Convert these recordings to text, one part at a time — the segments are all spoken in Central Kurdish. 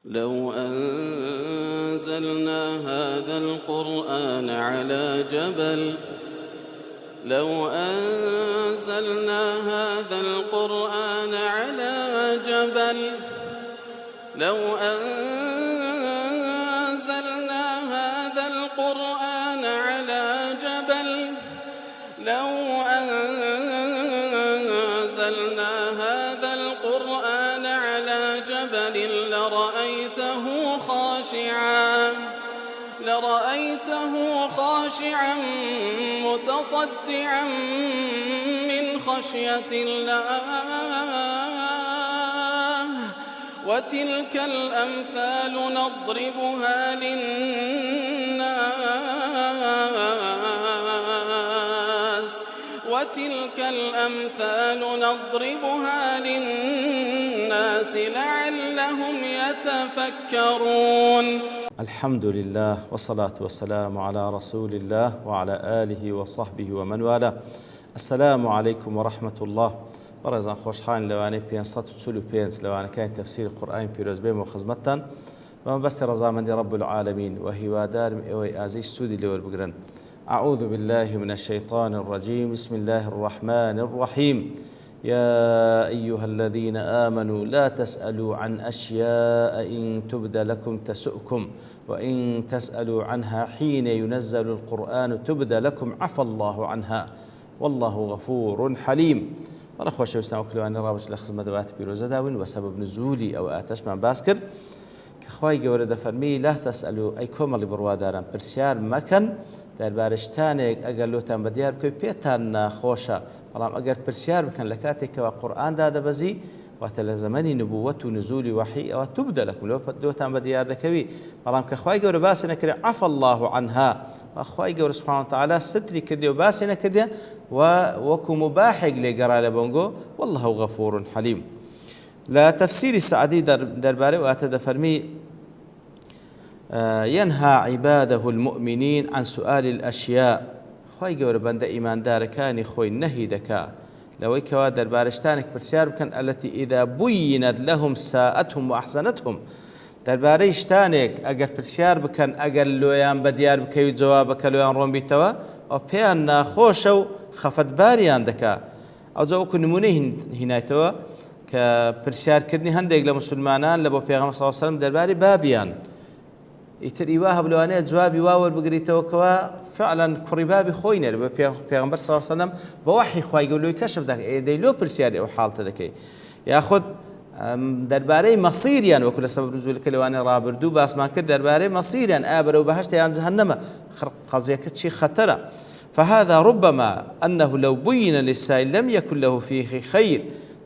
لو أنزلنا هذا القرآن على جبل لرأيته خاشعا متصدعا من خشية الله وتلك الأمثال نضربها للناس لعلهم يتفكرون. الحمد لله والصلاة والسلام على رسول الله وعلى آله وصحبه ومن والاه. السلام عليكم ورحمة الله. برزان خوشحان لواني 545 لواني كان تفسير القرآن بيروز بيم وخزمتان وما بس رضامندي رب العالمين وهي دار اوي ازي سودي لول بقرن. أعوذ بالله من الشيطان الرجيم. بسم الله الرحمن الرحيم. يا أيها الذين آمنوا لا تسألوا عن أشياء إن تبد لكم تسؤكم وإن تسألوا عنها حين ينزل القرآن تبد لكم عفى الله عنها والله غفور حليم. أنا خوش وسنا وكلوان رابش لخص مدوات بيروزة داون وسبب نزولي أو آتش من باسكر كخواي جورد فرمي لا تسألوا أي كومل بروادارا برسيار مكان در بارشتانێک ئەگەر لۆتان بەدیار بکەوێت پێتان ناخۆشە بەڵام ئەگەر پرسیار بکەن لە کاتێکەوە قورئاندا دەبەزی واتە لە زەمەنی نبووەت و نزولی وحی ئەوە تبدە لەکم لۆتان بەدیار دەکەوی بەڵام کە خوای گەورە باسی نەکرێ عەفە الله عنها خوای گەورە سوبحانه وتعالى ستری کردێ و باسی نەکردێ و وەکو مباحێک لێگەڕا لە بۆنگۆ والله غەفور حەلیم. لە تەفسیری سعدی دەربارەی واتە دەفەرمی ينهى عباده المؤمنين عن سؤال الأشياء. خوي جور بند إيمان داركاني خوي نهي دكا لو كوا دربارشتانك برسيار بكن التي إذا بينت لهم ساءتهم وأحسنتهم دربارشتانك أجر برسيار بكن أجر لويان بديار بكي جوابك لويان روم بيتوا أو بيان ناخوشو خفت باريان دكا أو زوك نمونه هنا توا كبرسيار كرني هندق لمسلمانان لبو بيغام صلى الله عليه وسلم درباري بابيان ئیتر ئیوا هەبلوانەیە جوابی وا وەربگریتەوە کەوا فعلا کوڕی بابی خۆی نێر بە پێغەمبەر صلی الله علیه وسلم بە وحی خوای گەورەی کەشف دەکەی دەی لۆ پرسیاری ئەو حاڵتە دەکەی یاخود دەربارەی مەسیریان وەکو لە سەبەب نزولەکە لەوانەیە ڕابردوو باسمان کرد دەربارەی مەسیریان ئایا بەرەو بەهەشتە یان جەهەنەمە قەزیەکە چی خەتەرە. فهذا ربما أنه لو بين للسائل لم يكن له فيه خير.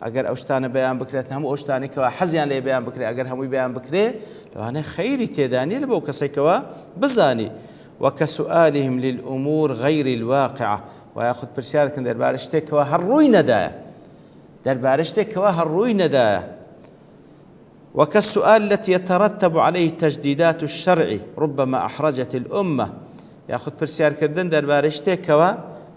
ئەگەر ئەو شتانە بەیان بکرێت هەموو ئەو شتانێکەوە حەزیان لێ بەیان بکرێت ئەگەر هەمووی بەیان بکرێ لەوانەیە خەیری تێدا نیە لە بۆ کەسێکەوە بزانی. وكسؤالهم للأمور غير الواقعة وياخذ برسيارك دەربارەی شتێکەوە هەڕووی نەدایە وكالسؤال التي يترتب عليه تجديدات الشرع ربما أحرجت الأمة. ياخذ برسيارکردن دەربارەی شتێکەوە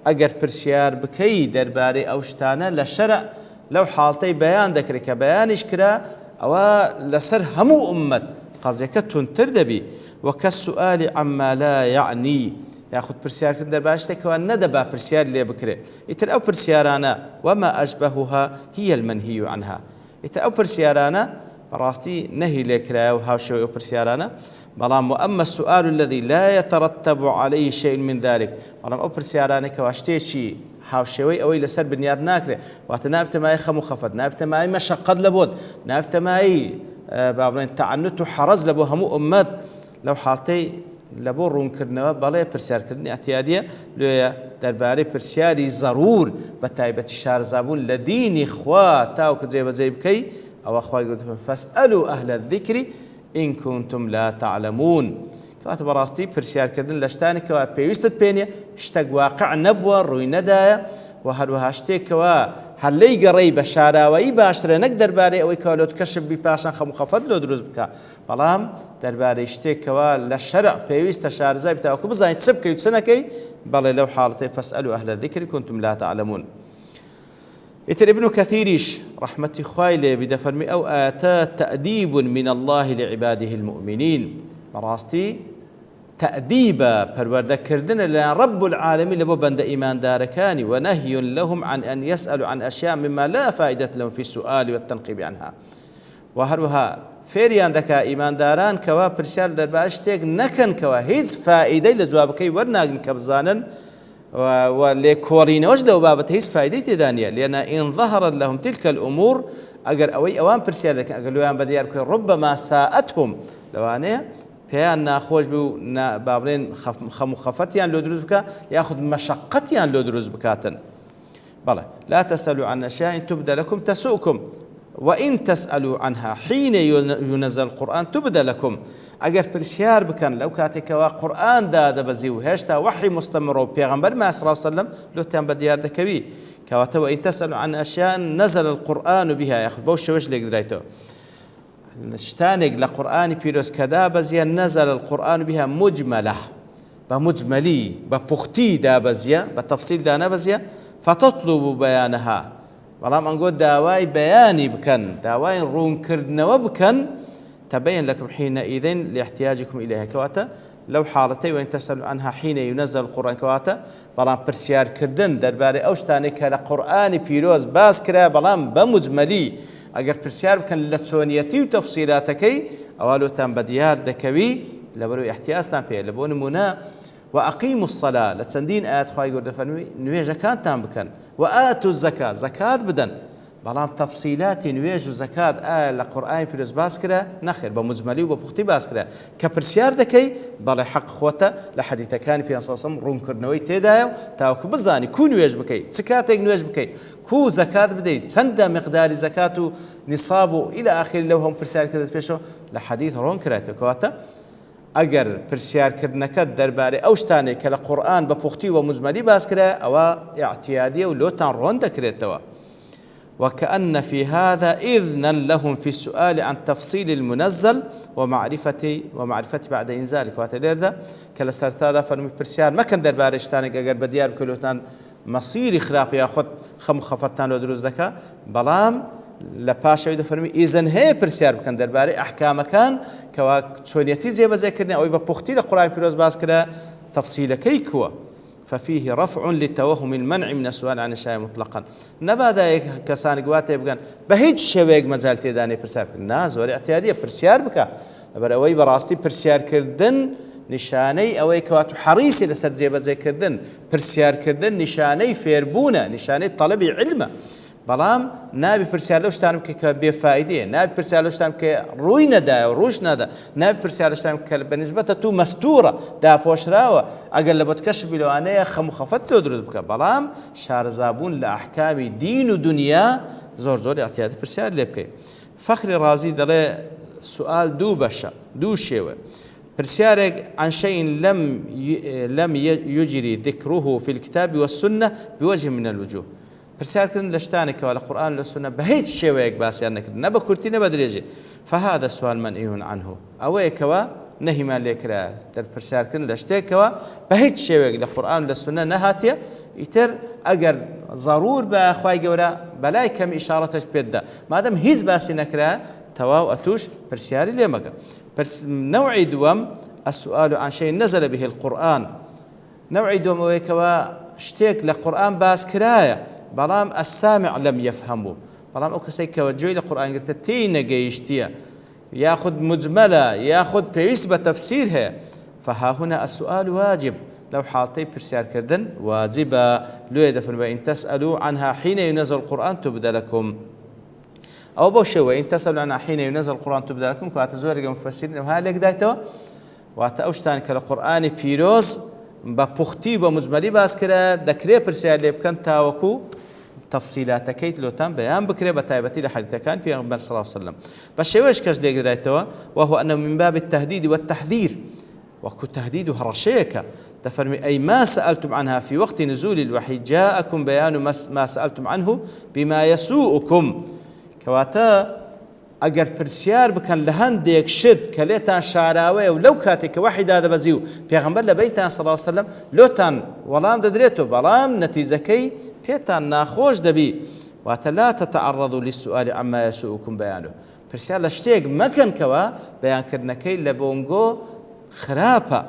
ئەگەر پرسیار بکەی دەربارەی ئەو شتانە لە شەرع لو حالتي بيان ذكرك بيانش كرا أو لسر همو أمت قضيكة تردبي. وكالسؤال عما لا يعني ياخذ برسيار كندر باشتك وأن ندبا برسيار اللي بكره يتر أو برسيارانا وما أشبهها هي المنهي عنها. يتر أو برسيارانا براستي نهي لكرا وهاوشو أو برسيارانا بلام. وأما السؤال الذي لا يترتب عليه شيء من ذلك بلام أو برسيارانا كواشتيشي هاوشەوەی ئەوەی لەسەر بنیاد ناکرێت واتە نابتەمای خەم و خەفەت نابتەمای مەشەقەت لە بۆت نابتەمای با بڵێن تەعنت و حەرەز لە بۆ هەموو ئومەت لەو حاڵتەی لە بۆ ڕوونکردنەوە بەڵێ پرسیارکردنی ئەتیادیە لێیە دەربارەی پرسیاری زەڕور بە تایبەتی شارەزابوون لە دینی خوا تاوکە جێبەجێ بکەی ئەوە خوای گەورە فەسئەلوا ئەهلە الذیکر ئین کونتم لا تعلمون. کەواتە بەڕاستی پرسیارکردن لە شتانێکەوە پێویستت پێ نیە شتێک واقع نەبووە ڕووی نەدایە و هەروەها شتێکەوە هەلەی گەڕێی بە شاراوایی باشترە نەک دەربارەی ئەوەی کەوا لۆت کەشف بی پاشان خەم و خەفەت لۆ دروست بکە بەڵام دەربارەی شتێکەوە لە شەرع پێویستە شارەزای بتاوەکو بزانیت چ بکەی و چ نەکەی بەڵێ لەو حاڵەتەی فەسئەلوا ئەهلە الذیکر کونتم لا تعلمون. ئیتر ابن كثيريش رحمتي خوای لێ بێ دەفەرمی ئەو ئاەتە تەئدیب من الله لعباده المؤمنين بەڕاستی تأديبا پەروەردەکردنە لە رب العالمين لبو بند إيمان داركاني ونهي لهم عن أن يسألوا عن أشياء مما لا فائدة لهم في السؤال والتنقيب عنها وهروها فێریان دەکا ئیمانداران کەوا پرسیار دەربارەی شتێک نەکەن کەوا هیچ فائیدەی لە جوابەکەی وەرناگرن کە بزانن و لێکۆڕینەوەش لەو بابەتە هیچ فائیدەی تێدا نییە لأن إن ظهرت لهم تلك الأمور ئەگەر ئەوەی ئەوان پرسیار دەکەن ئەگەر لەویان بەدیار بکەن ربما ساءتهم لەوانەیە پێیان ناخۆش بێ و با بڵێن خەم و خەفەتیان لۆ دروست بکە یاخود مەشەقەتیان لۆ دروست بکاتن بەڵێ لا تسألوا عن أشياء تبد لكم تسؤكم وإن تسألوا عنها حين ينزل القرآن تبد لكم ئەگەر پرسیار بکەن لەو کاتێکەوە قورئان دادەبەزی و هێشتا وحی مستەمڕ و پێغەمبەر ما صلی الله عليه وسلم لۆتیان بەدیار دەکەوی کەواتە وإن تسألوا عن أشياء نزل القرآن بها یاخود بەو شێوەش لێک درایتەوە شتانێک لە قورئانی پیرۆز کە دابەزیە نزل القرآن بها مجملة بمجملي بپوختی دابەزیە بتەفسیل دانەبەزیە فتطلبوا بيانها بەڵام ئەنگۆ داوای بەیانی بکەن داوای ڕوونکردنەوە بکەن تبين لكم حينئذ لاحتياجكم إليها كواتا لو حالتي وإن تسألوا عنها حين ينزل القرآن كواتا بلام برسيار كردن درباري أوشتاني كالقرآن بيروز باس كرا بلام بمجملي أجر برسيار بكن لتسونيتي وتفصيلاتكي أولو تام بديار دكوي لبرو احتياجنا بيه لبون منا وأقيموا الصلاة لتسندين آيات خواهي يقول دفنوي نويجا كان تام بكن وآتوا الزكاة زكاة بدن بەڵام تەفسیلاتی نوێژ و زەکات لە قورئانی پیرۆز باس کرا نەخێر بە مجمەلی و بە پوختی باس کرا کە پرسیار دەکەی بەڵێ حەق خۆتە لە حەدیثەکانی پێغەمبەر صلی الله علیه و سلم ڕوونکردنەوەی تێدایە و تاوەکو بزانی کو نوێژ بکەیت چ کاتێک نوێژ بکەیت کو زەکات بدەیت چەندە مقداری زەکات و نیساب و إلى آخر لەو هەموو پرسیارکردنت پێشەوە لە حەدیث ڕوون کرایەوە کەواتە ئەگەر پرسیارکردنەکەت دەربارەی ئەو شتانەی کە لە قورئان بە پوختی و مجمەلی باس کرا ئەوە اعتیادیە و لۆتان ڕۆن دەکرێتەوە وكأن في هذا إذنا لهم في السؤال عن تفصيل المنزل ومعرفة بعد إنزاله واتلير ذا كلا سرتادا فرمي برسيار ما كان درباري شتانك أجر بديار بكلوتان مصيري خراب ياخد خفتان لو دروز ذكا بلام لباشا يدا فرمي إذن هي برسيار بكن درباري أحكام كان كوا سونيتي زي بذكرني أو يبقى بختي لقرآن بيروز باس كده تفصيل كيكوا ففيه رفع للتوهم المنع من السؤال عن الشيء مطلقا نبادا كسان قواتي بقان بهيج شويق مازال تيداني برسيار نا زوري اعتيادية برسيار بكا بروي براستي برسيار كردن نشاني اوي كواتو حريصي لسر جيبا زي كردن برسيار كردن نشاني فيربونا نشاني طلبي علمه بەڵام نابی پرسیار لەو شتانم کە بێفایدەیە نابی پرسیار لەو شتانم کە ڕووی نەدایە و ڕووش نادا نابی پرسیار لە شتانم کە بەنسبەتە تو مەستوورە داپۆشراوە ئەگەر لە بۆتکەش بیلەوانەیە خەم و خەفەت تۆ دروست بکە بەڵام شارەزابوون لە ئەحکامی دین و دنیا زۆر احتیاتی پرسیار لێ بکەیت فەخری رازی دەڵێ سوال دوو بەشە دوو شێوە برسيارك عن شيء لم يجري ذكره في الكتاب والسنة بوجه من الوجوه برسياركن لشتانك ولا قرآن ولا سنة بهيج شيء وياك باسيانك نبى كرتي نبى دريجي فهذا سؤال منهي عنه أويكوا نهي ما ليكرا تر برسياركن لشتاكوا بهيج شيء وياك القرآن ولا السنة نهاتيا يتر أجر ضرور بأخوي جورا بلاي كم إشارة بيدا ما دام هيز باسي نكرا تواو أتوش برسياري ليه مكا نوع دوم السؤال عن شيء نزل به القرآن نوع دوم ويكوا شتيك للقرآن باس كرايا بلام السامع لم يفهمه بلام أكسيك وجوي للقرآن قلت تينا جيشتيا ياخذ مجملة ياخذ بيسبة تفسيرها فها هنا السؤال واجب لو حاطي برسيار كردن واجبا لو يدفن وإن تسألوا عنها حين ينزل القرآن تبدأ لكم أو بوشة وإن تسألوا عنها حين ينزل القرآن تبدأ لكم كاتزوري مفسرين وهالك دايتوا واتأوشتان كالقرآن بيروز بپختی و مجملی باز کرد دکره پرسیار لیبکن تاوکو تفصیلات کیت لوتان بیان بکره بتایبتی لحدیث کان پیامبر صلی الله علیه وسلم بشویش کش لیگ درایتوا وهو أنه من باب التهديد والتحذير وكو تهديد هرشيك تفرمي أي ما سألتم عنها في وقت نزول الوحي جاءكم بيان ما سألتم عنه بما يسوءكم كواتا اگر پرسیار بکن لهندێک شت کە لێتان شاراوەیە و لەو کاتێک کە وحی دادەبەزی و پێغەمبەر لە بەیتان صلی الله علیه وسلم لۆتان وەڵام دەدرێتەوە بەڵام نەتیجەکەی پێتان ناخۆش دەبی واتە لا تتعرضوا للسؤال عما يسوءكم بيانه پرسیار لە شتێک مەکەنکەوە بەیانکردنەکەی لە بۆنگۆ خراپە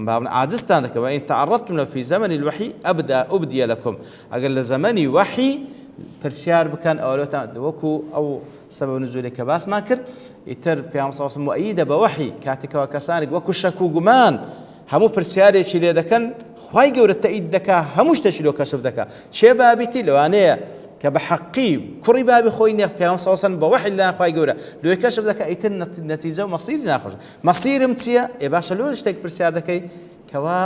عاجزتان دەکەوە وإن تعرضتم له في زمن الوحي أبدي لكم ئەگەر لە زەمەنی وحی پرسیار بکەن ئەوەتان وەکو ئەو سەبەب نزولێک کە باسمان کرد ئیتر پێغەمبەر صلی الله علیه و سلم مؤیدە بە وحی کاتێکەوە کەسانێک وەکو شەک و گومان هەموو پرسیارێکی لێ دەکەن خوای گەورە تەئید دەکا هەموو شتێکی لۆ کەشف دەکا چێ بابیتی لەوانەیە کە بە حەقی کوڕی بابی خۆی نییە پێغەمبەر صلی الله علیه و سلم بە وحی لەلایەن خوای گەورە لۆی کەشف دەکا ئیتر نەتیجە و مەسیری ناخۆش مەسیرم چییە ئێ باشە لۆ شتێک پرسیار دەکەی کەوا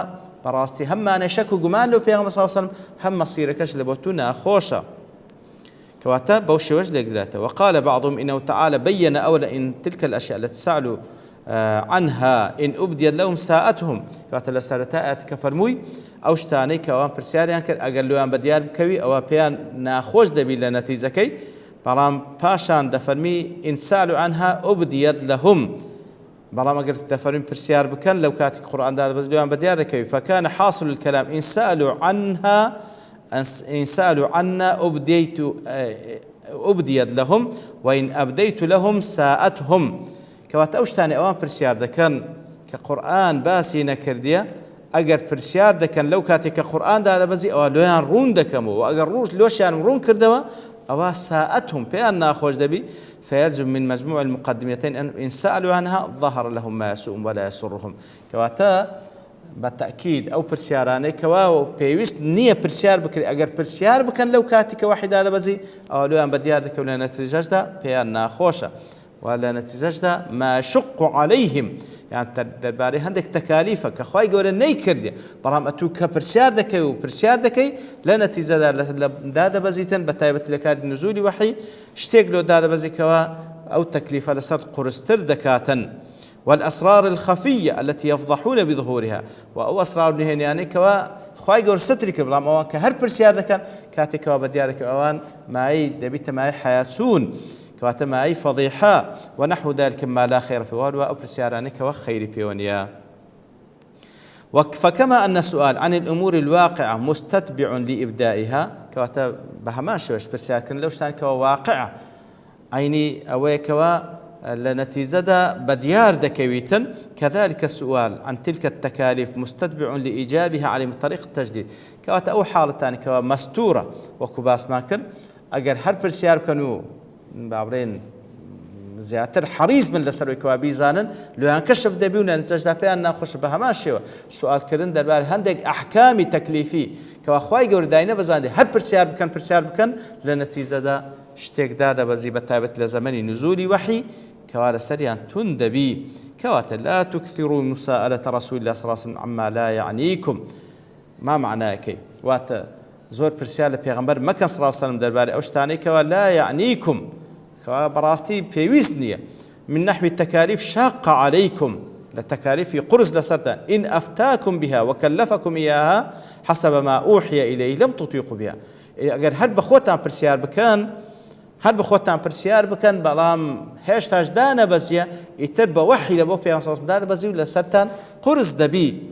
بەڕاستی هەممانە شەک و گومان لەو پێغەمبەر صلی الله علیه و سلم هەم مەسیرەکەش لە بۆ تو ناخۆشە كواتا بوشي وجه لقلاته وقال بعضهم إنه تعالى بين أولا إن تلك الأشياء التي سألوا عنها إن أبديت لهم ساءتهم كواتا لسارتاء كفرموي أو شتاني كوان برسياريان كر أقلوان بديار بكوي أو بيان ناخوش دبي لنتيجكي برام باشان دفرمي إن سألوا عنها أبديت لهم برام أقل دفرمي برسيار بكن لو كاتك قرآن دار بزلوان بديار كوي فكان حاصل الكلام إن سألوا عنها إن سألوا عنا أبديت لهم وإن أبديت لهم ساءتهم كوات أوشتاني أوان برسيار دكان كقرآن باسي نكردية أجر برسيار دكان لو كاتك قرآن دا بزي أو لويان رون دكمو وأجر روش لوشان رون كردوا أو ساءتهم بأن ناخوش دبي فيلزم من مجموع المقدمتين إن سألوا عنها ظهر لهم ما يسوء ولا يسرهم كواتا بالتأكيد أو برسياراني كوا بيوست نية برسيار بكري أجر برسيار بكن لو كاتك واحد هذا بزي أو لو أن بديار ذك ولا نتيجة ده بيان خوشة ولا نتيجة ده ما شق عليهم يعني درباري عندك تكاليفك كخواي جور نيكردي برام أتو كبرسيار ذكي وبرسيار ذكي لا نتيجة ده بزيتن بتايبة لكاد نزولي وحي اشتغلوا ده بزي كوا أو تكليف على صد قرستر ذكاتن والأسرار الخفية التي يفضحون بظهورها وأو أسرار نهين يعني كوا خواي جور سترك بلا موان كهر برسيار ذكر كاتك وبديارك أوان معي دبيت معي حياتون كوات معي فضيحة ونحو ذلك ما لا خير في وهو أو برسيارانك وخير بيونيا فكما أن السؤال عن الأمور الواقعة مستتبع لإبدائها كوات بهماش وش برسيار كن لو شتان كوا واقعة عيني أوي كوا لنتيجة بديار دكويتن كذلك السؤال عن تلك التكاليف مستتبع لإيجابها على طريق التجديد كواتا أو حالة ثانية كوا مستورة وكباس ماكر أجر هر برسيار كانوا بعبرين زياتر حريص من لسر كوابي زانن لو انكشف دبيونا نتجدا بيان ناخش بها ماشي سؤال كرن دربار هندك أحكام تكليفي كوا خواي جور داينه بزاندي هر برسيار بكن لنتيجة دا شتيك دادا بزي بتابت لزمن نزول وحي كوال سريان تندبي كوات لا تكثروا مساءلة رسول الله صلى الله عليه وسلم عما لا يعنيكم ما معناه كي وات زور برسيال پیغمبر مكان صلى الله عليه وسلم درباري اوشتاني كوال لا يعنيكم كوال براستي بيويسنية من نحو التكاليف شاقة عليكم للتكاليف قرز لسرتان إن أفتاكم بها وكلفكم إياها حسب ما أوحي إليه لم تطيقوا بها أجر هل بخوتان برسيار بكان هل بخوتان برسيار بكن بلام هشتاج دانا بزيا يتر بوحي لبو بيان صوت دانا بزيو لسرتان قرص دبي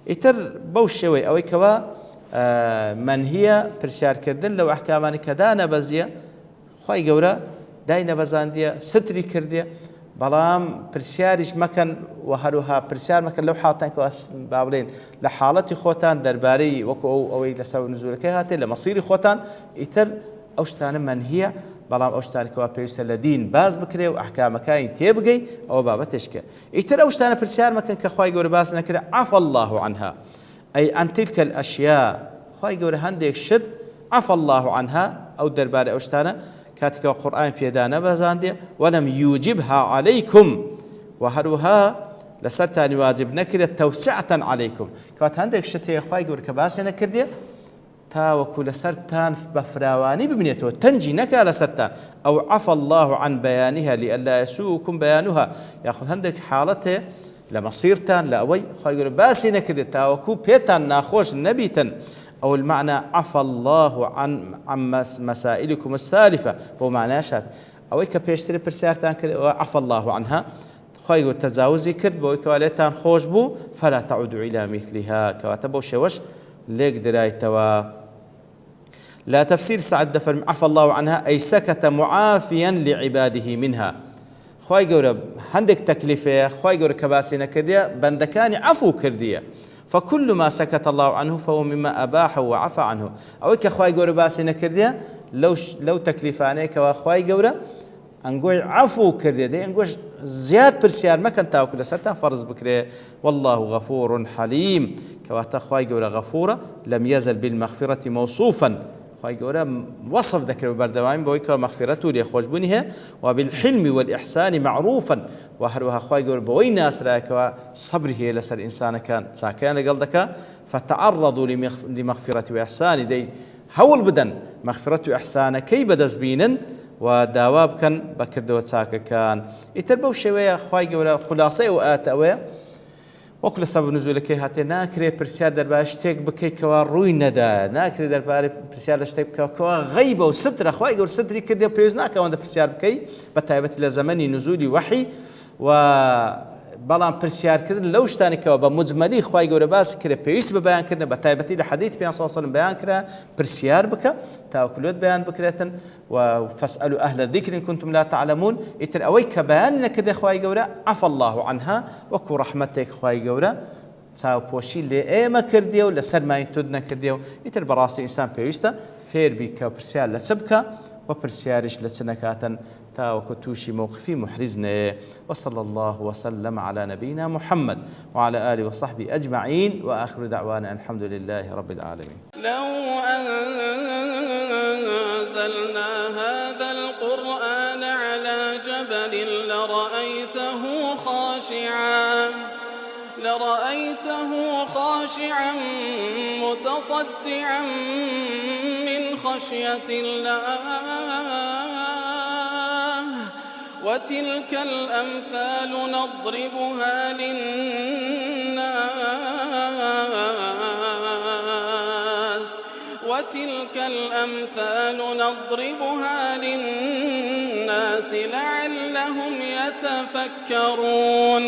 يتر بوشوي أو كوا من هي برسيار كردن لو أحكامان كدانا بزيا خواي جورا داينا بزانديا ستري كرديا بلام برسيارش مكان وهروها برسيار مكان لو حاطين كواس بابلين لحالتي خوتان درباري وكو أو لسبب نزولك هاتي لمصيري خوتان يتر أوشتان من هي بلام أوشتان كوا بيوسا لدين باز بكري وأحكام كاين تيبقي أو بابا تشكى يتر أوشتان برسيار مكان كخواي جور باز نكري عفى الله عنها أي عن تلك الأشياء خواي جور هندك شد عفى الله عنها أو درباري أوشتانا كاتك القرآن في دانا بازاندي ولم يوجبها عليكم وهروها لسرتان واجب نكرة توسعة عليكم كات عندك شتي خواي جور كباس نكردي تا وكل سرتان بفراواني ببنيته تنجي نكا لسرتان أو عفى الله عن بيانها لئلا يسوءكم بيانها ياخذ عندك حالته لمصيرتان لأوي خواي جور باس نكردي تا وكو بيتان ناخوش نبيتن أو المعنى عفى الله عن مسائلكم السالفة بو معناه شات أو كبيشتري برسارتان عفى الله عنها خايو تجاوزي كرد بو كواليتان خوش بو فلا تعودوا إلى مثلها كواتبو شوش ليك درايتوا لا تفسير سعد دفر عفى الله عنها أي سكت معافيا لعباده منها. خواي قورا هندك تكلفة خواي قورا كباسي نكردية بندكاني عفو كردية، فكل ما سكت الله عنه فهو مما أباحه وعفى عنه. أو كخواي قورا باسي نكردية لو تكلفانيك وخواي قورا أنقول عفو كردية دي أنقول زياد برسيار ما كان تاكل سرتا فرض بكري. والله غفور حليم كواتا خواي قورا غفورة لم يزل بالمغفرة موصوفا. خواهي قولا وصف ذكر بردوام بويك مغفرته ليخوش بنيها وبالحلم والإحسان معروفا. وهروها خواهي قولا بوي ناس راك صبره لسر إنسان كان ساكان لقلدك فتعرضوا لمغفرة وإحسان دي هول بدن مغفرة وإحسان كي بدز بينا ودواب كان بكردو ساكا كان يتربو شوية خواهي قولا خلاصة وآتأوية وكل سبب نزولك هاتي ناكري برسيار دربار اشتيك بكي كوا روي ندا ناكري دربار برسيار اشتيك كوا غيبة وستر أخوة يقول ستري كردي وبيوز ناكا وانده برسيار بكي بتايبت لزمني نزولي وحي بلان برسيار كردن لو شتاني كوا بمجملي خوا يقول باس كري بيوز ببيان كردن بتايبتي لحديث بيان صلى الله عليه وسلم بيان كرا برسيار بكا تاكلوت بيان بكريتن وفاسألوا أهل الذكر إن كنتم لا تعلمون. يتر أويك بيان كده خواي جورا عفى الله عنها وكو رحمتك خواي جورا تاو بوشي اللي ما كرديو لسر ما يتودنا كرديو. يتر براسي إنسان بيوستا فير بيكا برسيال لسبكا وبرسيارش لسنكاتا تاو كتوشي موقفي محرزنا. وصلى الله وسلم على نبينا محمد وعلى آله وصحبه أجمعين وآخر دعوانا الحمد لله رب العالمين. لو أنزلنا هذا القرآن على جبل لرأيته خاشعا متصدعا من خشية الله وتلك الأمثال نضربها للناس لعلهم يتفكرون.